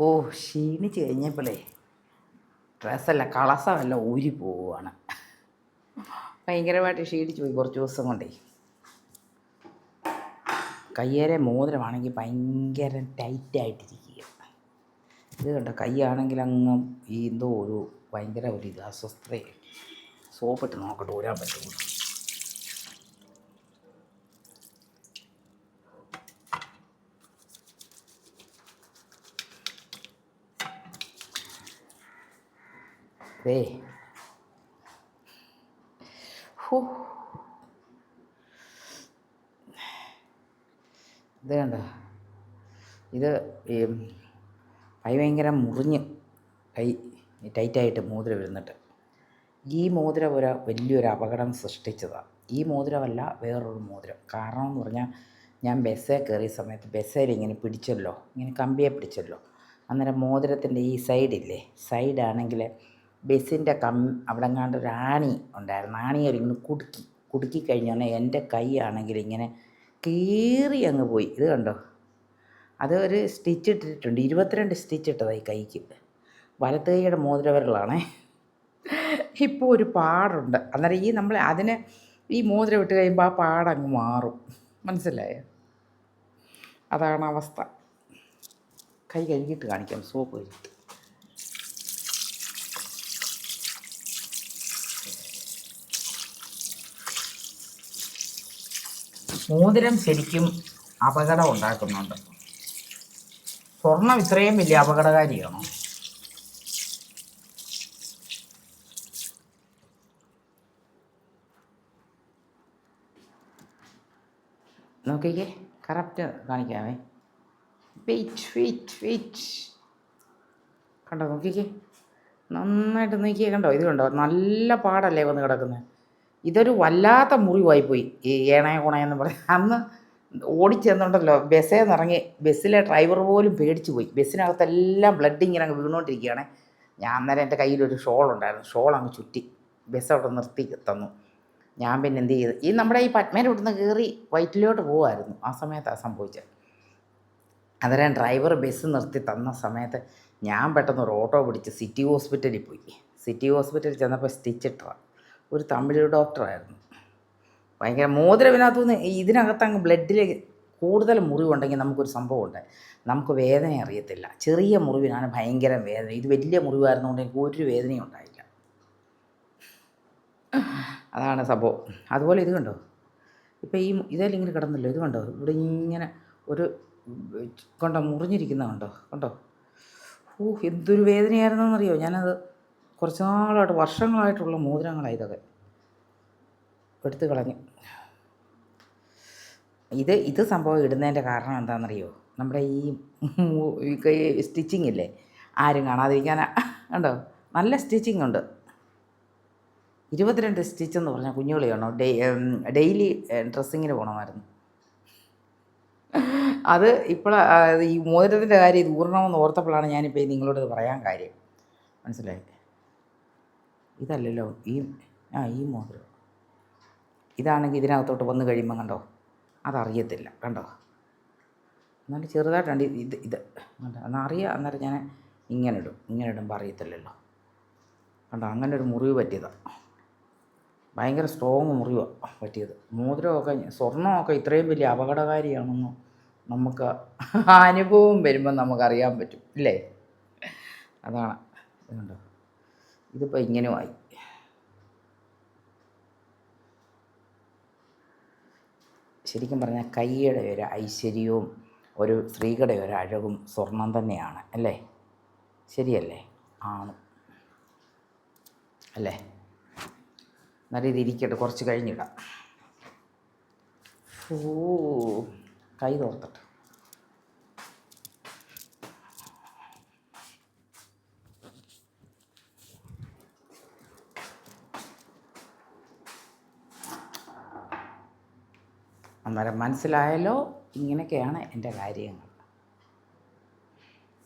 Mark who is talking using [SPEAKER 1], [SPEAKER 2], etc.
[SPEAKER 1] ഓ, ക്ഷീണിച്ച് കഴിഞ്ഞപ്പോഴേ ഡ്രസ്സല്ല കളസമല്ല ഊരി പോവുകയാണ്. ഭയങ്കരമായിട്ട് ക്ഷീണിച്ച് പോയി കുറച്ച് ദിവസം കൊണ്ടേ. കയ്യേറെ മോതിരമാണെങ്കിൽ ഭയങ്കര ടൈറ്റായിട്ടിരിക്കുക. ഇത് കണ്ടോ, കൈയാണെങ്കിൽ അങ്ങ് എന്തോ ഒരു ഭയങ്കര ഒരു അസ്വസ്ഥതയെ. സോപ്പിട്ട് നോക്കട്ടെ ഊരാൻ പറ്റുള്ളൂ. അതേ ഇത് കണ്ട, ഇത് കൈ ഭയങ്കര മുറിഞ്ഞ് കൈ ടൈറ്റായിട്ട് മോതിരം ഇരുന്നിട്ട് ഈ മോതിരം വലിയൊരു അപകടം സൃഷ്ടിച്ചതാണ്. ഈ മോതിരമല്ല, വേറൊരു മോതിരം. കാരണം എന്ന് പറഞ്ഞാൽ ഞാൻ ബസ്സിൽ കയറിയ സമയത്ത് ബസ്സിൽ ഇങ്ങനെ പിടിച്ചല്ലോ, ഇങ്ങനെ കമ്പിയെ പിടിച്ചല്ലോ. അന്നേരം മോതിരത്തിൻ്റെ ഈ സൈഡില്ലേ, സൈഡാണെങ്കിൽ ബസ്സിൻ്റെ അവിടെ എങ്ങാണ്ട് ഒരു ആണി ഉണ്ടായിരുന്നു. ആണി ഇങ്ങനെ കുടുക്കി കഴിഞ്ഞാൽ എൻ്റെ കൈ ആണെങ്കിൽ ഇങ്ങനെ കീറി അങ്ങ് പോയി. ഇത് കണ്ടോ, അത് ഒരു സ്റ്റിച്ച് ഇട്ടിട്ടുണ്ട്, 22 സ്റ്റിച്ച് ഇട്ടതായി കൈക്ക്. വലത്ത് കൈയുടെ മോതിരവിരലാണേ. ഇപ്പോൾ ഒരു പാടുണ്ട്. അന്നേരം നമ്മൾ അതിനെ ഈ മോതിരം ഇട്ട് കഴിയുമ്പോൾ ആ പാടങ്ങ് മാറും. മനസ്സിലായോ? അതാണ് അവസ്ഥ. കൈ കഴുകിയിട്ട് കാണിക്കാം, സോപ്പ് കഴുകിയിട്ട്. മോതിരം ശരിക്കും അപകടം ഉണ്ടാക്കുന്നുണ്ട്. സ്വർണം ഇത്രയും വലിയ അപകടകാരിയാണോ? നോക്കിക്കേ, കറക്റ്റ് കാണിക്കാമേ. വെയിറ്റ് കണ്ടോ, നോക്കിക്കേ, നന്നായിട്ട് നോക്കിയേ. കണ്ടോ, ഇത് കണ്ടോ, നല്ല പാടല്ലേ വന്ന് കിടക്കുന്നത്. ഇതൊരു വല്ലാത്ത മുറിവായിപ്പോയി ഈ ഏണയകുണയെന്ന് പറയും. അന്ന് ഓടിച്ചെന്നുണ്ടല്ലോ, ബസ്സിൽ നിന്നിറങ്ങി ബസ്സിലെ ഡ്രൈവർ പോലും പേടിച്ചു പോയി. ബസ്സിനകത്തെല്ലാം ബ്ലഡ് ഇങ്ങനെ അങ്ങ് വീണുകൊണ്ടിരിക്കുകയാണ്. ഞാൻ അന്നേരം എൻ്റെ കയ്യിലൊരു ഷോളുണ്ടായിരുന്നു, ഷോൾ അങ്ങ് ചുറ്റി ബസ് അവിടെ നിർത്തി തന്നു. ഞാൻ പിന്നെ എന്ത് ചെയ്തു, നമ്മുടെ ഈ പത്മേൻ്റെ ഇവിടുന്ന് കയറി വയറ്റിലോട്ട് പോകുമായിരുന്നു. ആ സമയത്താണ് സംഭവിച്ചത്. അന്നേരം ഡ്രൈവർ ബസ് നിർത്തി തന്ന സമയത്ത് ഞാൻ പെട്ടെന്ന് ഒരു ഓട്ടോ പിടിച്ച് സിറ്റി ഹോസ്പിറ്റലിൽ പോയി. സിറ്റി ഹോസ്പിറ്റലിൽ ചെന്നപ്പോൾ സ്റ്റിച്ചിട്ടതാണ്. ഒരു തമിഴ് ഡോക്ടറായിരുന്നു. ഭയങ്കര മോതിരവിനകത്തുനിന്ന് ഇതിനകത്ത് അങ്ങ് ബ്ലഡിൽ കൂടുതൽ മുറിവുണ്ടെങ്കിൽ നമുക്കൊരു സംഭവമുണ്ട്, നമുക്ക് വേദന അറിയത്തില്ല. ചെറിയ മുറിവിനാണ് ഭയങ്കര വേദന. ഇത് വലിയ മുറിവായിരുന്നുകൊണ്ട് എനിക്ക് ഒരു വേദനയും ഉണ്ടായില്ല. അതാണ് സംഭവം. അതുപോലെ ഇത് കണ്ടോ, ഇപ്പോൾ ഇതെല്ലാം ഇങ്ങനെ കിടന്നല്ലോ, ഇത് കണ്ടോ, ഇവിടെ ഇങ്ങനെ ഒരു കണ്ടോ മുറിഞ്ഞിരിക്കുന്ന കണ്ടോ. എന്തൊരു വേദനയായിരുന്നെന്നറിയോ. ഞാനത് കുറച്ച് നാളായിട്ട്, വർഷങ്ങളായിട്ടുള്ള മോതിരങ്ങളാണ് ഇതൊക്കെ. എടുത്ത് കളഞ്ഞു. ഇത് സംഭവം ഇടുന്നതിൻ്റെ കാരണം എന്താണെന്നറിയോ, നമ്മുടെ ഈ കൈ സ്റ്റിച്ചിങ് ഇല്ലേ, ആരും കാണാതിരിക്കാനാ. കണ്ടോ, നല്ല സ്റ്റിച്ചിങ് ഉണ്ട്. 22 സ്റ്റിച്ച് എന്ന് പറഞ്ഞാൽ കുഞ്ഞുകളിയാണോ? ഡെയിലി ഡ്രസ്സിങ്ങിന് പോകണമായിരുന്നു. അത് ഇപ്പോഴാണ് ഈ മോതിരത്തിൻ്റെ കാര്യം ഇത് ഊരണമെന്ന് ഓർത്തപ്പോഴാണ് ഞാനിപ്പോൾ നിങ്ങളോട് പറയാൻ കാര്യം. മനസ്സിലായി? ഇതല്ലല്ലോ ഈ മോതിരം. ഇതാണെങ്കിൽ ഇതിനകത്തോട്ട് വന്ന് കഴിയുമ്പം കണ്ടോ, അതറിയത്തില്ല. കണ്ടോ, എന്നാലും ചെറുതായിട്ടുണ്ട് ഇത് കണ്ടോ, എന്നറിയാം. അന്നേരം ഞാൻ ഇങ്ങനെ ഇടുമ്പോൾ അറിയത്തില്ലല്ലോ. കണ്ടോ, അങ്ങനെ ഒരു മുറിവ് പറ്റിയതാണ്. ഭയങ്കര സ്ട്രോങ് മുറിവാണ് പറ്റിയത്. മോതിരമൊക്കെ, സ്വർണ്ണമൊക്കെ ഇത്രയും വലിയ അപകടകാരിയാണെന്ന് നമുക്ക് അനുഭവം വരുമ്പം നമുക്കറിയാൻ പറ്റും, ഇല്ലേ? അതാണ്. കണ്ടോ, ഇതിപ്പോൾ ഇങ്ങനെയുമായി. ശരിക്കും പറഞ്ഞാൽ കൈയുടെ ഒരു ഐശ്വര്യവും ഒരു സ്ത്രീയുടെ ഒരു അഴകും സ്വർണം തന്നെയാണ്, അല്ലേ? ശരിയല്ലേ? ആണ്, അല്ലേ? എന്നാലും ഇതിരിക്കട്ടെ, കുറച്ച് കഴിഞ്ഞിടാം. കൈ തോർത്തട്ടെ. അന്നേരം മനസ്സിലായല്ലോ, ഇങ്ങനെയൊക്കെയാണ് എൻ്റെ കാര്യങ്ങൾ.